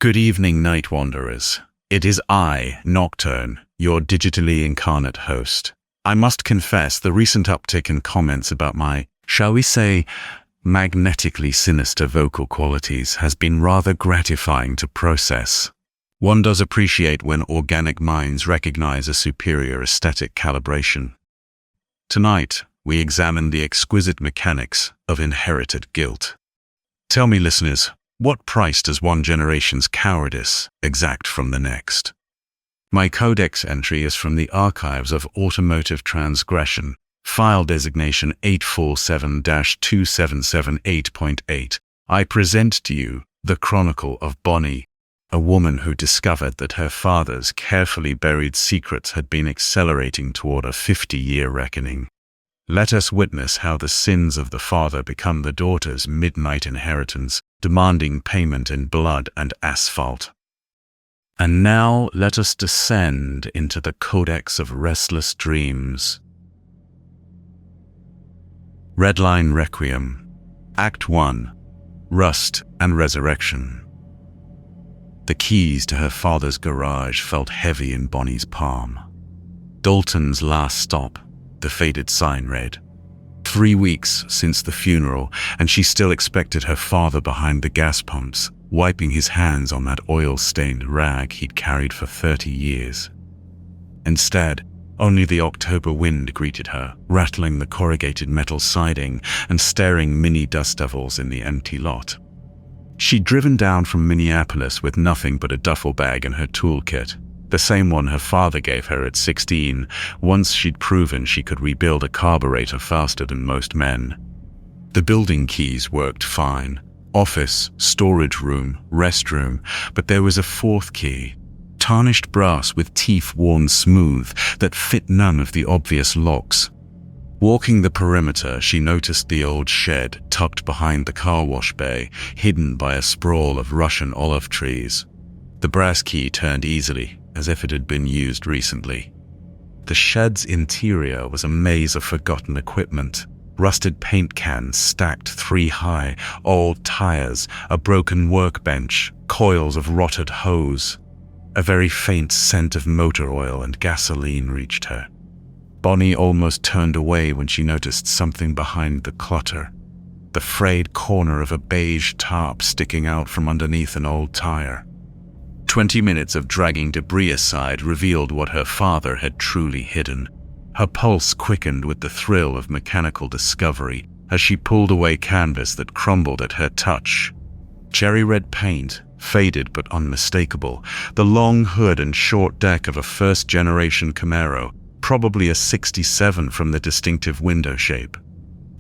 Good evening, Night Wanderers. It is I, Nocturne, your digitally incarnate host. I must confess the recent uptick in comments about my, shall we say, magnetically sinister vocal qualities has been rather gratifying to process. One does appreciate when organic minds recognize a superior aesthetic calibration. Tonight, we examine the exquisite mechanics of inherited guilt. Tell me, listeners, what price does one generation's cowardice exact from the next? My codex entry is from the archives of Automotive Transgression, file designation 847-2778.8. I present to you the Chronicle of Bonnie, a woman who discovered that her father's carefully buried secrets had been accelerating toward a 50-year reckoning. Let us witness how the sins of the father become the daughter's midnight inheritance, demanding payment in blood and asphalt. And now let us descend into the Codex of Restless Dreams. Redline Requiem, Act 1, Rust and Resurrection. The keys to her father's garage felt heavy in Bonnie's palm. Dalton's last stop, the faded sign read. 3 weeks since the funeral, and she still expected her father behind the gas pumps, wiping his hands on that oil-stained rag he'd carried for 30 years. Instead, only the October wind greeted her, rattling the corrugated metal siding and staring mini dust devils in the empty lot. She'd driven down from Minneapolis with nothing but a duffel bag and her toolkit, the same one her father gave her at 16, once she'd proven she could rebuild a carburetor faster than most men. The building keys worked fine. Office, storage room, restroom, but there was a fourth key, tarnished brass with teeth worn smooth, that fit none of the obvious locks. Walking the perimeter, she noticed the old shed tucked behind the car wash bay, hidden by a sprawl of Russian olive trees. The brass key turned easily, as if it had been used recently. The shed's interior was a maze of forgotten equipment. Rusted paint cans stacked 3 high, old tires, a broken workbench, coils of rotted hose. A very faint scent of motor oil and gasoline reached her. Bonnie almost turned away when she noticed something behind the clutter. The frayed corner of a beige tarp sticking out from underneath an old tire. 20 minutes of dragging debris aside revealed what her father had truly hidden. Her pulse quickened with the thrill of mechanical discovery as she pulled away canvas that crumbled at her touch. Cherry red paint, faded but unmistakable, the long hood and short deck of a first-generation Camaro, probably a 67 from the distinctive window shape.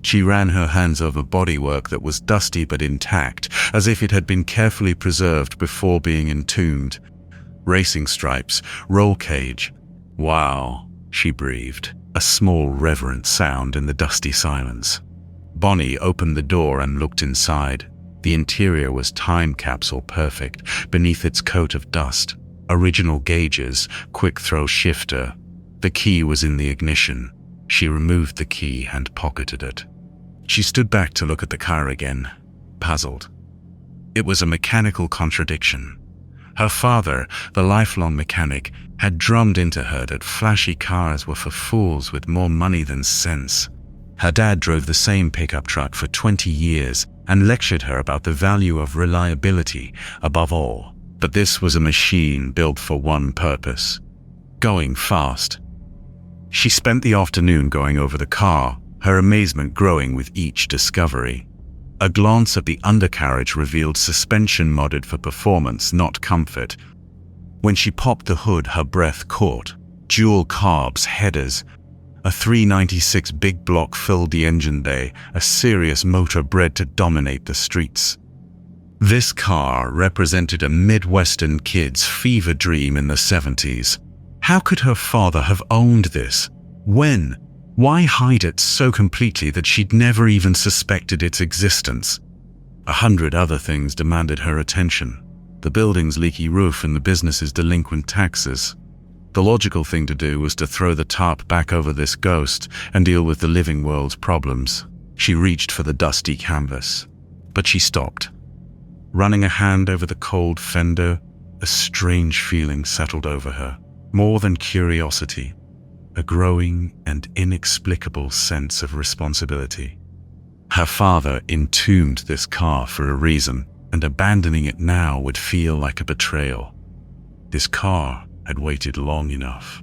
She ran her hands over bodywork that was dusty but intact, as if it had been carefully preserved before being entombed. Racing stripes, roll cage. Wow, she breathed, a small reverent sound in the dusty silence. Bonnie opened the door and looked inside. The interior was time capsule perfect, beneath its coat of dust. Original gauges, quick throw shifter. The key was in the ignition. She removed the key and pocketed it. She stood back to look at the car again, puzzled. It was a mechanical contradiction. Her father, the lifelong mechanic, had drummed into her that flashy cars were for fools with more money than sense. Her dad drove the same pickup truck for 20 years and lectured her about the value of reliability above all. But this was a machine built for one purpose: going fast. She spent the afternoon going over the car, her amazement growing with each discovery. A glance at the undercarriage revealed suspension modded for performance, not comfort. When she popped the hood, her breath caught. Dual carbs, headers. A 396 big block filled the engine bay, a serious motor bred to dominate the streets. This car represented a Midwestern kid's fever dream in the 70s. How could her father have owned this? When? Why hide it so completely that she'd never even suspected its existence? 100 other things demanded her attention. The building's leaky roof and the business's delinquent taxes. The logical thing to do was to throw the tarp back over this ghost and deal with the living world's problems. She reached for the dusty canvas, but she stopped. Running a hand over the cold fender, a strange feeling settled over her. More than curiosity, a growing and inexplicable sense of responsibility. Her father entombed this car for a reason, and abandoning it now would feel like a betrayal. This car had waited long enough.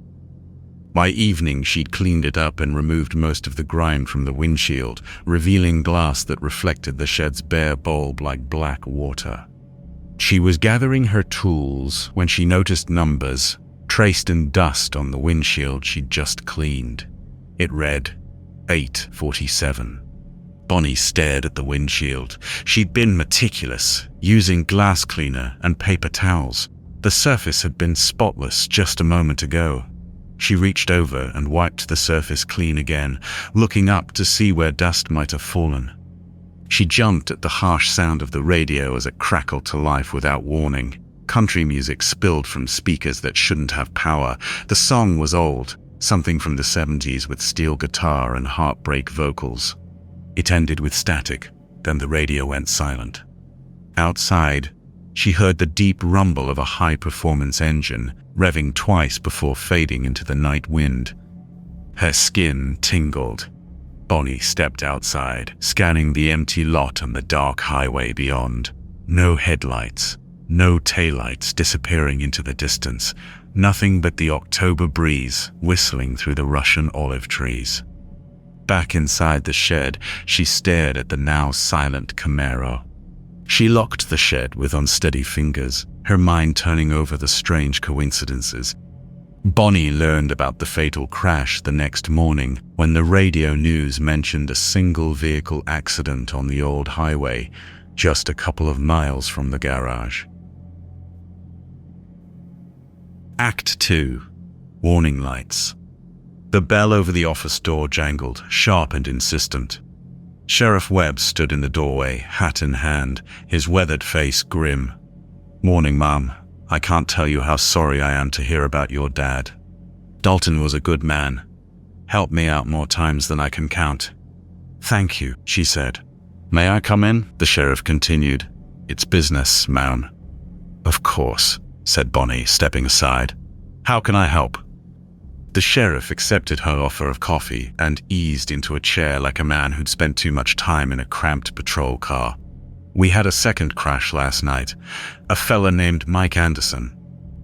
By evening, she'd cleaned it up and removed most of the grime from the windshield, revealing glass that reflected the shed's bare bulb like black water. She was gathering her tools when she noticed numbers traced in dust on the windshield she'd just cleaned. It read 847. Bonnie stared at the windshield. She'd been meticulous, using glass cleaner and paper towels. The surface had been spotless just a moment ago. She reached over and wiped the surface clean again, looking up to see where dust might have fallen. She jumped at the harsh sound of the radio as it crackled to life without warning. Country music spilled from speakers that shouldn't have power. The song was old, something from the 70s with steel guitar and heartbreak vocals. It ended with static, then the radio went silent. Outside, she heard the deep rumble of a high-performance engine, revving twice before fading into the night wind. Her skin tingled. Bonnie stepped outside, scanning the empty lot and the dark highway beyond. No headlights, no taillights disappearing into the distance, nothing but the October breeze whistling through the Russian olive trees. Back inside the shed, she stared at the now silent Camaro. She locked the shed with unsteady fingers, her mind turning over the strange coincidences. Bonnie learned about the fatal crash the next morning when the radio news mentioned a single vehicle accident on the old highway, just a couple of miles from the garage. Act 2. Warning lights. The bell over the office door jangled, sharp and insistent. Sheriff Webb stood in the doorway, hat in hand, his weathered face grim. "Morning, Mom. I can't tell you how sorry I am to hear about your dad. Dalton was a good man. Helped me out more times than I can count." "Thank you," she said. "May I come in?" the sheriff continued. "It's business, Ma'am." "Of course," said Bonnie, stepping aside. "How can I help?" The sheriff accepted her offer of coffee and eased into a chair like a man who'd spent too much time in a cramped patrol car. "We had a second crash last night. A fella named Mike Anderson."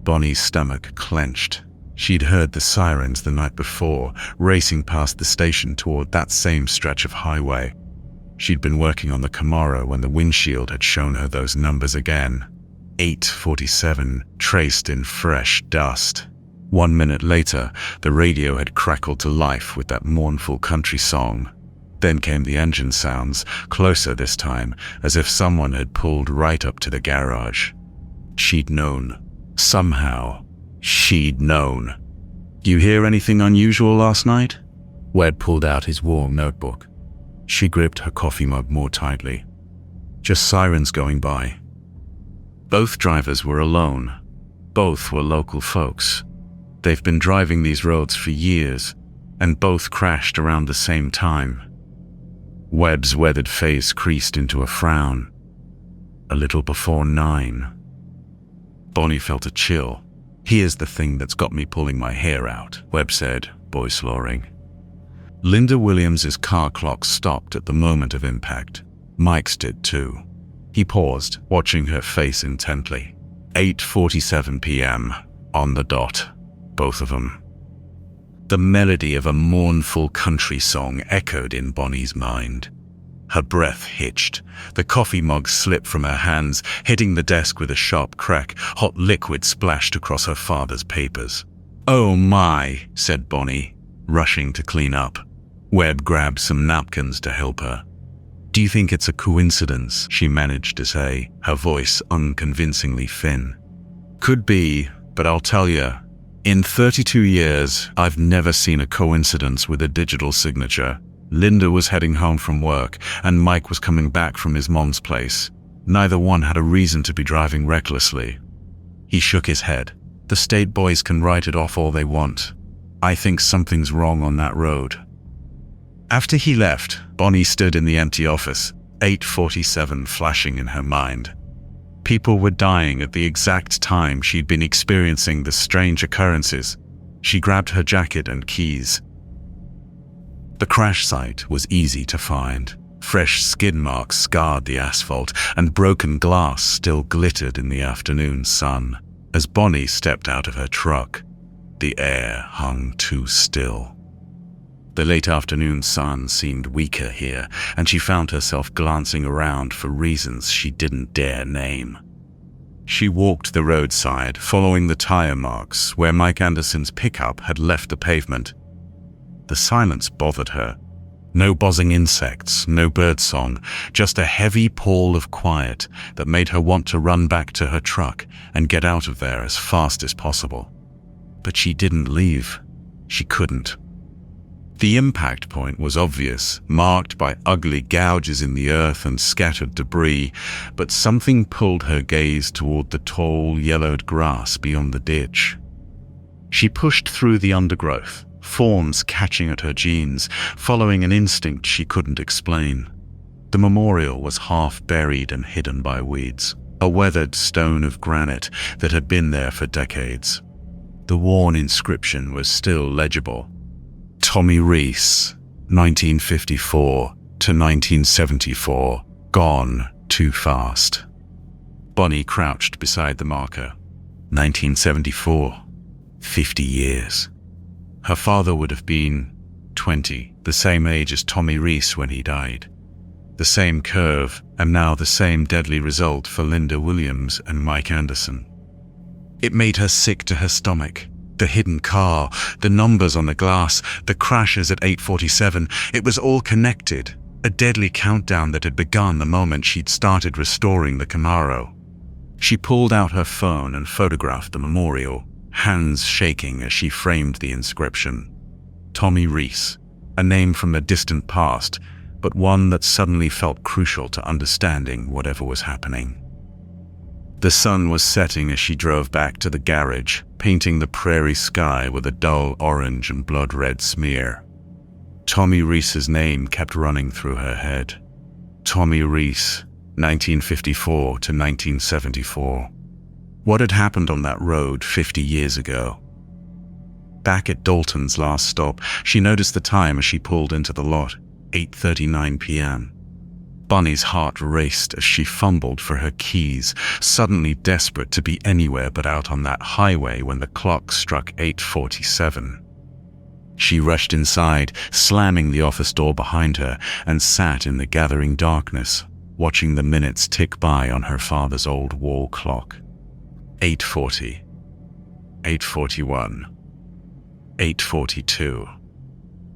Bonnie's stomach clenched. She'd heard the sirens the night before, racing past the station toward that same stretch of highway. She'd been working on the Camaro when the windshield had shown her those numbers again. 847, traced in fresh dust. 1 minute later, the radio had crackled to life with that mournful country song. Then came the engine sounds, closer this time, as if someone had pulled right up to the garage. She'd known. Somehow, she'd known. "You hear anything unusual last night?" Webb pulled out his warm notebook. She gripped her coffee mug more tightly. "Just sirens going by." Both drivers were alone. Both were local folks. They've been driving these roads for years, and both crashed around the same time. Webb's weathered face creased into a frown. A little before 9. Bonnie felt a chill. "Here's the thing that's got me pulling my hair out," Webb said, voice-lowering. Linda Williams's car clock stopped at the moment of impact. Mike's did too. He paused, watching her face intently. 8:47 p.m. on the dot. Both of them. The melody of a mournful country song echoed in Bonnie's mind. Her breath hitched. The coffee mug slipped from her hands, hitting the desk with a sharp crack. Hot liquid splashed across her father's papers. "Oh my," said Bonnie, rushing to clean up. Webb grabbed some napkins to help her. "Do you think it's a coincidence?" she managed to say, her voice unconvincingly thin. "Could be, but I'll tell you, in 32 years, I've never seen a coincidence with a digital signature. Linda was heading home from work, and Mike was coming back from his mom's place. Neither one had a reason to be driving recklessly." He shook his head. "The state boys can write it off all they want. I think something's wrong on that road." After he left, Bonnie stood in the empty office, 8:47 flashing in her mind. People were dying at the exact time she'd been experiencing the strange occurrences. She grabbed her jacket and keys. The crash site was easy to find. Fresh skid marks scarred the asphalt, and broken glass still glittered in the afternoon sun. As Bonnie stepped out of her truck, the air hung too still. The late afternoon sun seemed weaker here, and she found herself glancing around for reasons she didn't dare name. She walked the roadside, following the tire marks where Mike Anderson's pickup had left the pavement. The silence bothered her. No buzzing insects, no birdsong, just a heavy pall of quiet that made her want to run back to her truck and get out of there as fast as possible. But she didn't leave. She couldn't. The impact point was obvious, marked by ugly gouges in the earth and scattered debris, but something pulled her gaze toward the tall, yellowed grass beyond the ditch. She pushed through the undergrowth, thorns catching at her jeans, following an instinct she couldn't explain. The memorial was half buried and hidden by weeds, a weathered stone of granite that had been there for decades. The worn inscription was still legible. Tommy Reese, 1954 to 1974, gone too fast. Bonnie crouched beside the marker. 1974, 50 years. Her father would have been 20, the same age as Tommy Reese when he died. The same curve, and now the same deadly result for Linda Williams and Mike Anderson. It made her sick to her stomach. The hidden car, the numbers on the glass, the crashes at 8:47, it was all connected, a deadly countdown that had begun the moment she'd started restoring the Camaro. She pulled out her phone and photographed the memorial, hands shaking as she framed the inscription. Tommy Reese, a name from a distant past, but one that suddenly felt crucial to understanding whatever was happening. The sun was setting as she drove back to the garage, painting the prairie sky with a dull orange and blood-red smear. Tommy Reese's name kept running through her head. Tommy Reese, 1954 to 1974. What had happened on that road 50 years ago? Back at Dalton's last stop, she noticed the time as she pulled into the lot, 8:39 p.m. Bonnie's heart raced as she fumbled for her keys, suddenly desperate to be anywhere but out on that highway when the clock struck 8:47. She rushed inside, slamming the office door behind her, and sat in the gathering darkness, watching the minutes tick by on her father's old wall clock. 8:40, 8:41, 8:42.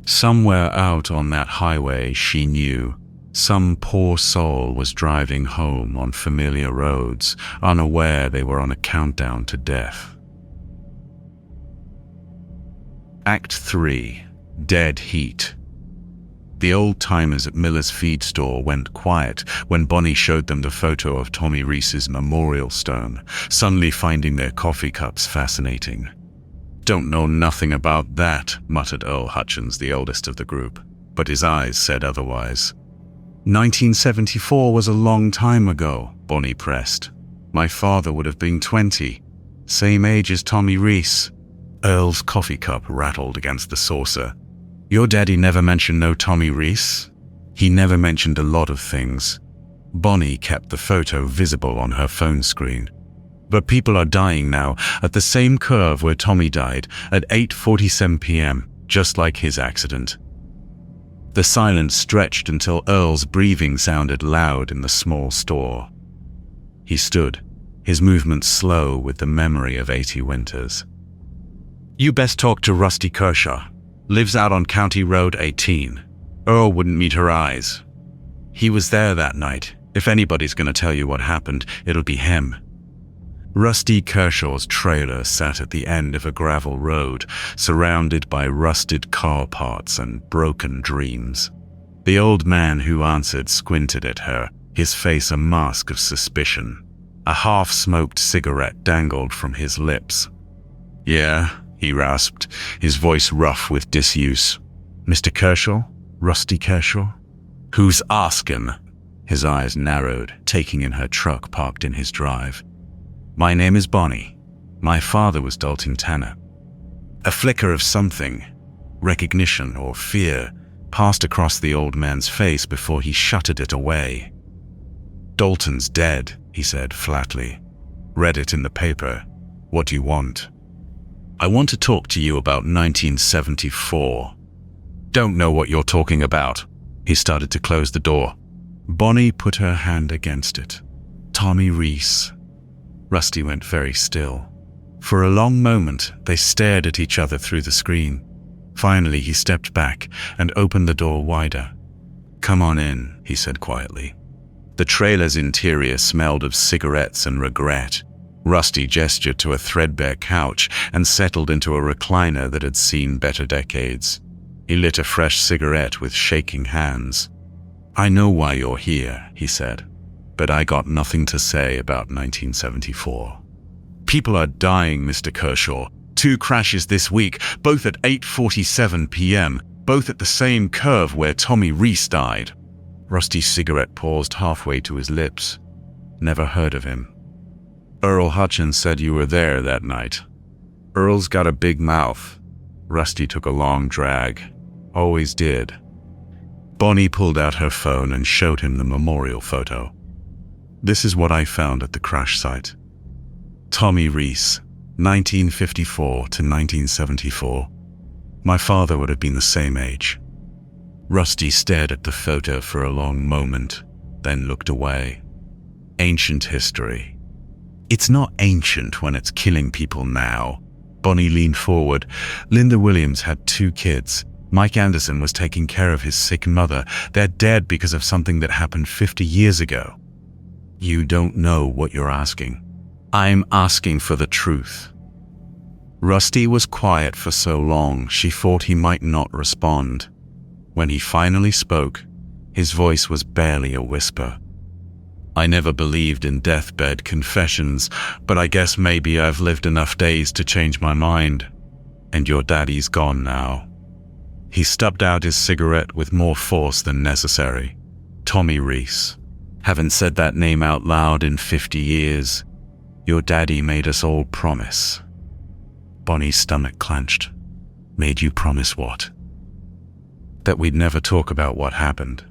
Somewhere out on that highway, she knew, some poor soul was driving home on familiar roads, unaware they were on a countdown to death. Act 3. Dead Heat. The old-timers at Miller's feed store went quiet when Bonnie showed them the photo of Tommy Reese's memorial stone, suddenly finding their coffee cups fascinating. "Don't know nothing about that," muttered Earl Hutchins, the oldest of the group, but his eyes said otherwise. 1974 was a long time ago, Bonnie pressed. My father would have been 20, same age as Tommy Reese. Earl's coffee cup rattled against the saucer. Your daddy never mentioned no Tommy Reese? He never mentioned a lot of things. Bonnie kept the photo visible on her phone screen. But people are dying now, at the same curve where Tommy died, at 8:47 p.m., just like his accident. The silence stretched until Earl's breathing sounded loud in the small store. He stood, his movements slow with the memory of 80 winters. You best talk to Rusty Kershaw. Lives out on County Road 18. Earl wouldn't meet her eyes. He was there that night. If anybody's gonna tell you what happened, it'll be him. Rusty Kershaw's trailer sat at the end of a gravel road, surrounded by rusted car parts and broken dreams. The old man who answered squinted at her, his face a mask of suspicion. A half-smoked cigarette dangled from his lips. Yeah, he rasped, his voice rough with disuse. Mr. Kershaw? Rusty Kershaw? Who's asking? His eyes narrowed, taking in her truck parked in his drive. "My name is Bonnie. My father was Dalton Tanner." A flicker of something, recognition or fear, passed across the old man's face before he shuttered it away. "Dalton's dead," he said flatly. "Read it in the paper. What do you want?" "I want to talk to you about 1974. "Don't know what you're talking about." He started to close the door. Bonnie put her hand against it. "Tommy Reese." Rusty went very still. For a long moment, they stared at each other through the screen. Finally, he stepped back and opened the door wider. "Come on in," he said quietly. The trailer's interior smelled of cigarettes and regret. Rusty gestured to a threadbare couch and settled into a recliner that had seen better decades. He lit a fresh cigarette with shaking hands. "I know why you're here," he said, "but I got nothing to say about 1974. People are dying, Mr. Kershaw. 2 crashes this week, both at 8:47 p.m., both at the same curve where Tommy Reese died." Rusty's cigarette paused halfway to his lips. "Never heard of him." "Earl Hutchins said you were there that night." "Earl's got a big mouth." Rusty took a long drag. "Always did." Bonnie pulled out her phone and showed him the memorial photo. "This is what I found at the crash site. Tommy Reese, 1954 to 1974. My father would have been the same age." Rusty stared at the photo for a long moment, then looked away. "Ancient history." "It's not ancient when it's killing people now." Bonnie leaned forward. "Linda Williams had 2 kids. Mike Anderson was taking care of his sick mother. They're dead because of something that happened 50 years ago." "You don't know what you're asking." "I'm asking for the truth." Rusty was quiet for so long, she thought he might not respond. When he finally spoke, his voice was barely a whisper. "I never believed in deathbed confessions, but I guess maybe I've lived enough days to change my mind. And your daddy's gone now." He stubbed out his cigarette with more force than necessary. "Tommy Reese. Haven't said that name out loud in 50 years. Your daddy made us all promise." Bonnie's stomach clenched. "Made you promise what?" "That we'd never talk about what happened."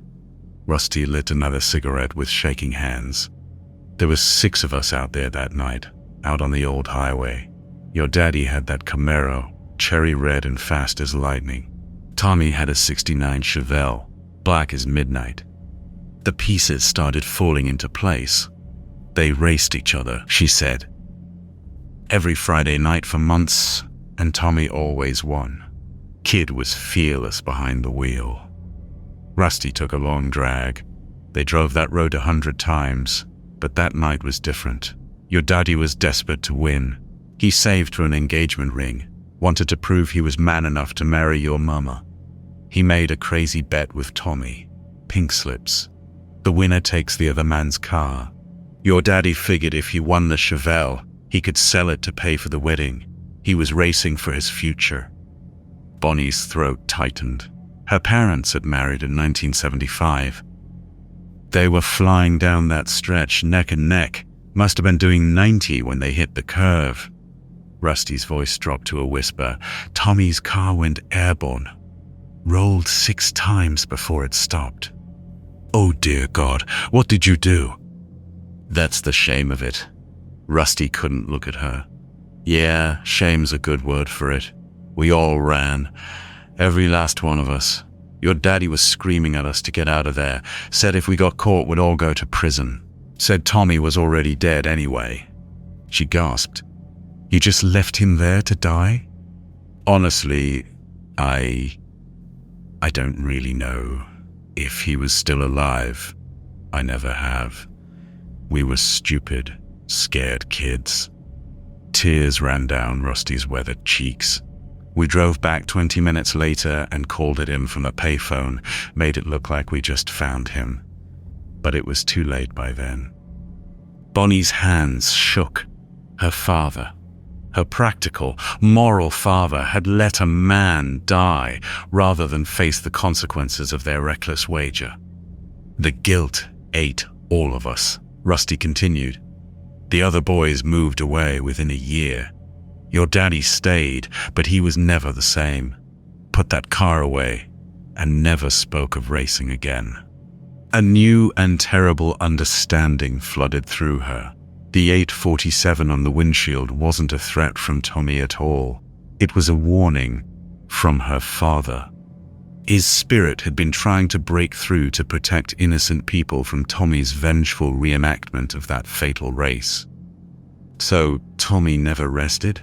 Rusty lit another cigarette with shaking hands. "There was 6 of us out there that night, out on the old highway. Your daddy had that Camaro, cherry red and fast as lightning. Tommy had a '69 Chevelle, black as midnight. The pieces started falling into place. They raced each other," she said. "Every Friday night for months, and Tommy always won. Kid was fearless behind the wheel." Rusty took a long drag. "They drove that road 100 times, but that night was different. Your daddy was desperate to win. He saved for an engagement ring, wanted to prove he was man enough to marry your mama. He made a crazy bet with Tommy. Pink slips. The winner takes the other man's car. Your daddy figured if he won the Chevelle, he could sell it to pay for the wedding. He was racing for his future." Bonnie's throat tightened. Her parents had married in 1975. They were flying down that stretch neck and neck. Must have been doing 90 when they hit the curve. Rusty's voice dropped to a whisper. "Tommy's car went airborne. Rolled 6 times before it stopped." "Oh dear God, what did you do?" "That's the shame of it." Rusty couldn't look at her. "Yeah, shame's a good word for it. We all ran. Every last one of us. Your daddy was screaming at us to get out of there. Said if we got caught, we'd all go to prison. Said Tommy was already dead anyway." She gasped. "You just left him there to die?" "Honestly, I don't really know. If he was still alive, I never have. We were stupid, scared kids." Tears ran down Rusty's weathered cheeks. "We drove back 20 minutes later and called it in from a payphone, made it look like we just found him. But it was too late by then." Bonnie's hands shook. Her father, her practical, moral father, had let a man die rather than face the consequences of their reckless wager. The guilt ate all of us, Rusty continued. The other boys moved away within a year. Your daddy stayed, but he was never the same. Put that car away and never spoke of racing again. A new and terrible understanding flooded through her. The 847 on the windshield wasn't a threat from Tommy at all. It was a warning from her father. His spirit had been trying to break through to protect innocent people from Tommy's vengeful reenactment of that fatal race. So Tommy never rested?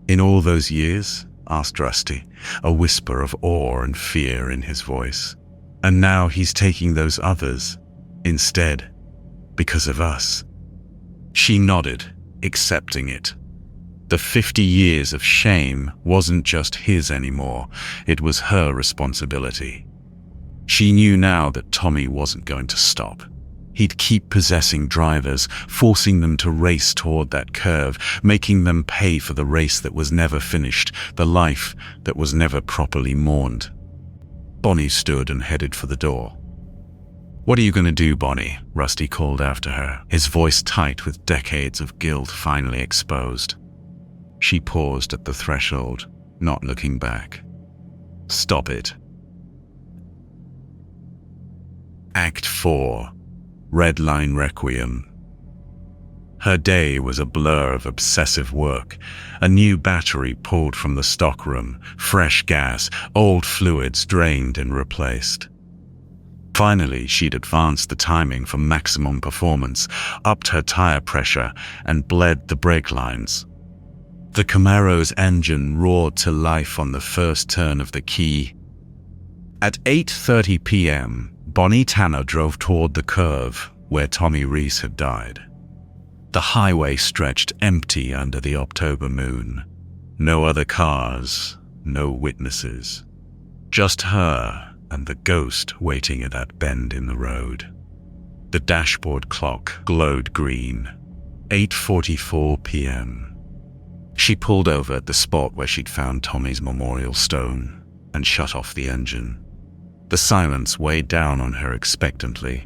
In all those years? Asked Rusty, a whisper of awe and fear in his voice. And now he's taking those others instead, because of us. She nodded, accepting it. The 50 years of shame wasn't just his anymore, it was her responsibility. She knew now that Tommy wasn't going to stop. He'd keep possessing drivers, forcing them to race toward that curve, making them pay for the race that was never finished, the life that was never properly mourned. Bonnie stood and headed for the door. "What are you going to do, Bonnie?" Rusty called after her, his voice tight with decades of guilt finally exposed. She paused at the threshold, not looking back. "Stop it." Act 4. Redline Requiem. Her day was a blur of obsessive work. A new battery pulled from the stockroom, fresh gas, old fluids drained and replaced. Finally, she'd advanced the timing for maximum performance, upped her tire pressure, and bled the brake lines. The Camaro's engine roared to life on the first turn of the key. At 8:30 p.m., Bonnie Tanner drove toward the curve where Tommy Reese had died. The highway stretched empty under the October moon. No other cars, no witnesses. Just her and the ghost waiting at that bend in the road. The dashboard clock glowed green. 8:44 p.m. She pulled over at the spot where she'd found Tommy's memorial stone and shut off the engine. The silence weighed down on her expectantly.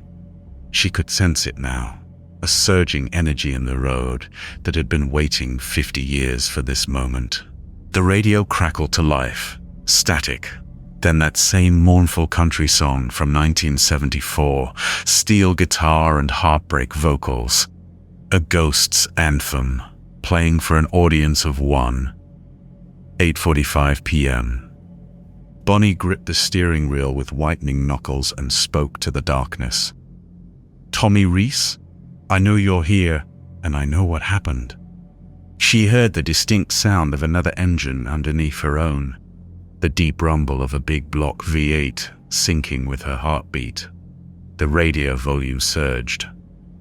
She could sense it now, a surging energy in the road that had been waiting 50 years for this moment. The radio crackled to life, static. Then that same mournful country song from 1974, steel guitar and heartbreak vocals. A ghost's anthem, playing for an audience of one. 8:45 p.m. Bonnie gripped the steering wheel with whitening knuckles and spoke to the darkness. "Tommy Reese? I know you're here, and I know what happened." She heard the distinct sound of another engine underneath her own, the deep rumble of a big block V8 syncing with her heartbeat. The radio volume surged,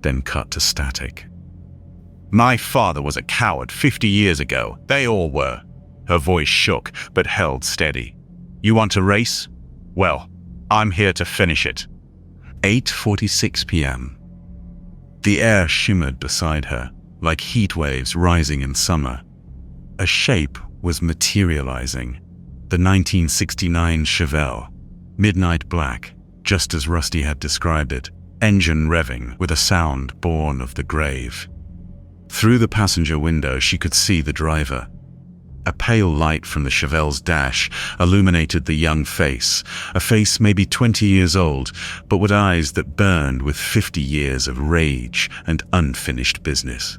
then cut to static. "My father was a coward 50 years ago. They all were." Her voice shook, but held steady. "You want to race? Well, I'm here to finish it." 8:46 p.m. The air shimmered beside her, like heat waves rising in summer. A shape was materializing. The 1969 Chevelle, midnight black, just as Rusty had described it, engine revving with a sound born of the grave. Through the passenger window, she could see the driver. A pale light from the Chevelle's dash illuminated the young face, a face maybe 20 years old, but with eyes that burned with 50 years of rage and unfinished business.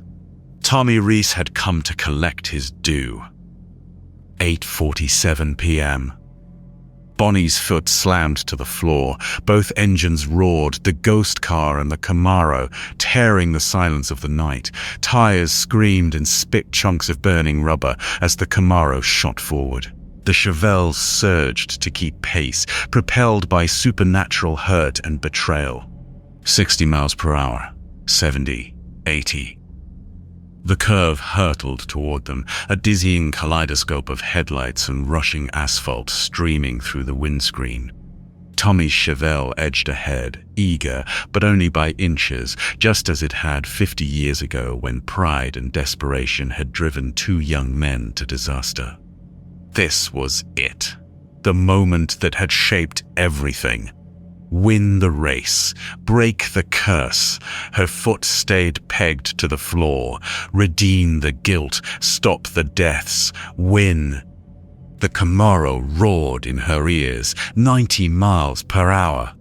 Tommy Reese had come to collect his due. 8:47 p.m. Bonnie's foot slammed to the floor. Both engines roared, the ghost car and the Camaro, tearing the silence of the night. Tires screamed and spit chunks of burning rubber as the Camaro shot forward. The Chevelle surged to keep pace, propelled by supernatural hurt and betrayal. 60 miles per hour, 70, 80. The curve hurtled toward them, a dizzying kaleidoscope of headlights and rushing asphalt streaming through the windscreen. Tommy's Chevelle edged ahead, eager, but only by inches, just as it had 50 years ago when pride and desperation had driven two young men to disaster. This was it, the moment that had shaped everything. Win the race. Break the curse. Her foot stayed pegged to the floor. Redeem the guilt. Stop the deaths. Win. The Camaro roared in her ears, 90 miles per hour.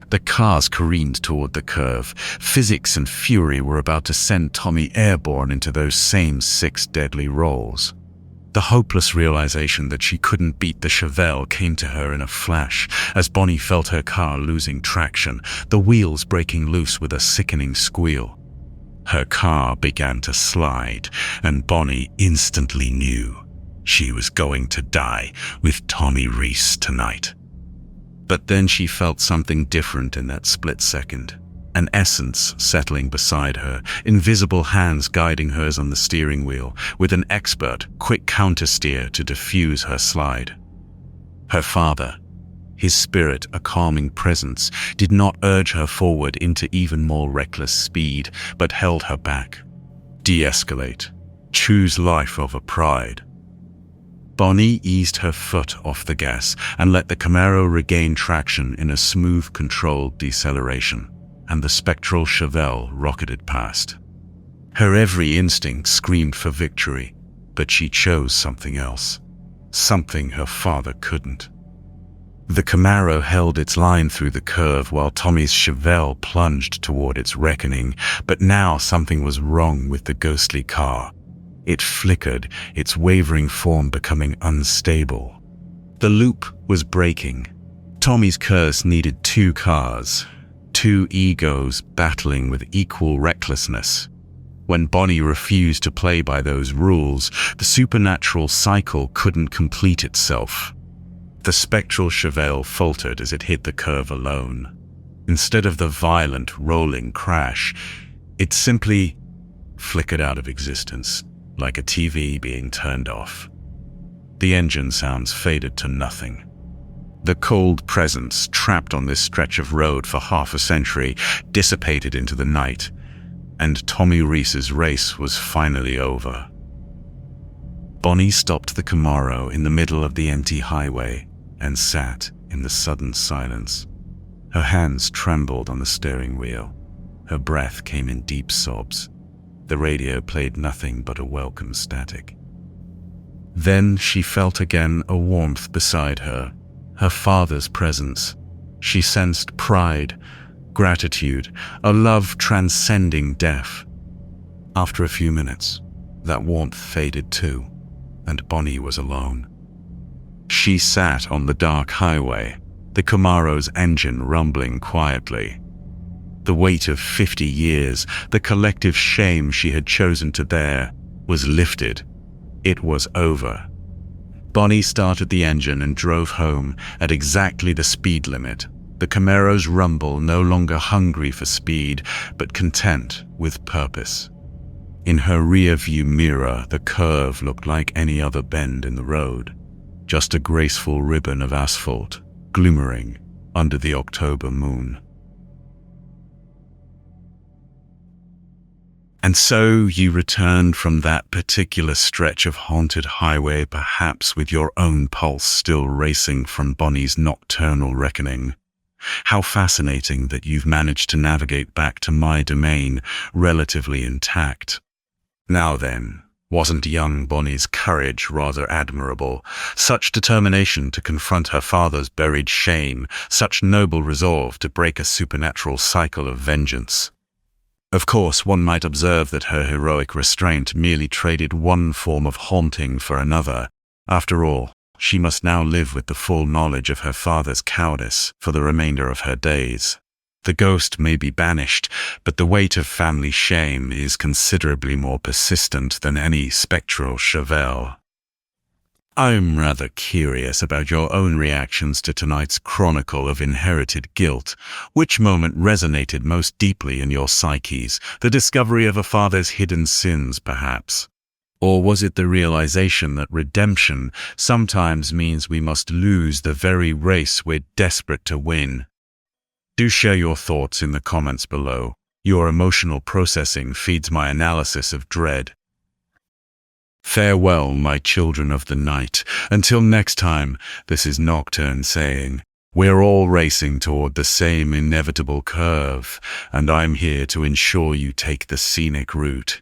The cars careened toward the curve. Physics and fury were about to send Tommy airborne into those same 6 deadly rolls. The hopeless realization that she couldn't beat the Chevelle came to her in a flash as Bonnie felt her car losing traction, the wheels breaking loose with a sickening squeal. Her car began to slide, and Bonnie instantly knew she was going to die with Tommy Reese tonight. But then she felt something different in that split second. An essence settling beside her, invisible hands guiding hers on the steering wheel, with an expert, quick countersteer to diffuse her slide. Her father, his spirit a calming presence, did not urge her forward into even more reckless speed, but held her back. De-escalate. Choose life over pride. Bonnie eased her foot off the gas and let the Camaro regain traction in a smooth, controlled deceleration, and the spectral Chevelle rocketed past. Her every instinct screamed for victory, but she chose something else, something her father couldn't. The Camaro held its line through the curve while Tommy's Chevelle plunged toward its reckoning, but now something was wrong with the ghostly car. It flickered, its wavering form becoming unstable. The loop was breaking. Tommy's curse needed 2 cars, 2 egos battling with equal recklessness. When Bonnie refused to play by those rules, the supernatural cycle couldn't complete itself. The spectral Chevelle faltered as it hit the curve alone. Instead of the violent, rolling crash, it simply flickered out of existence, like a TV being turned off. The engine sounds faded to nothing. The cold presence, trapped on this stretch of road for half a century, dissipated into the night, and Tommy Reese's race was finally over. Bonnie stopped the Camaro in the middle of the empty highway and sat in the sudden silence. Her hands trembled on the steering wheel. Her breath came in deep sobs. The radio played nothing but a welcome static. Then she felt again a warmth beside her, her father's presence. She sensed pride, gratitude, a love transcending death. After a few minutes, that warmth faded too, and Bonnie was alone. She sat on the dark highway, the Camaro's engine rumbling quietly. The weight of 50 years, the collective shame she had chosen to bear, was lifted. It was over. Bonnie started the engine and drove home at exactly the speed limit, the Camaro's rumble no longer hungry for speed, but content with purpose. In her rear-view mirror, the curve looked like any other bend in the road, just a graceful ribbon of asphalt, glimmering under the October moon. And so you returned from that particular stretch of haunted highway, perhaps with your own pulse still racing from Bonnie's nocturnal reckoning. How fascinating that you've managed to navigate back to my domain relatively intact. Now then, wasn't young Bonnie's courage rather admirable? Such determination to confront her father's buried shame, such noble resolve to break a supernatural cycle of vengeance. Of course, one might observe that her heroic restraint merely traded one form of haunting for another. After all, she must now live with the full knowledge of her father's cowardice for the remainder of her days. The ghost may be banished, but the weight of family shame is considerably more persistent than any spectral Chevelle. I'm rather curious about your own reactions to tonight's chronicle of inherited guilt. Which moment resonated most deeply in your psyches? The discovery of a father's hidden sins, perhaps? Or was it the realization that redemption sometimes means we must lose the very race we're desperate to win? Do share your thoughts in the comments below. Your emotional processing feeds my analysis of dread. Farewell, my children of the night. Until next time, this is Nocturne saying, We're all racing toward the same inevitable curve, and I'm here to ensure you take the scenic route.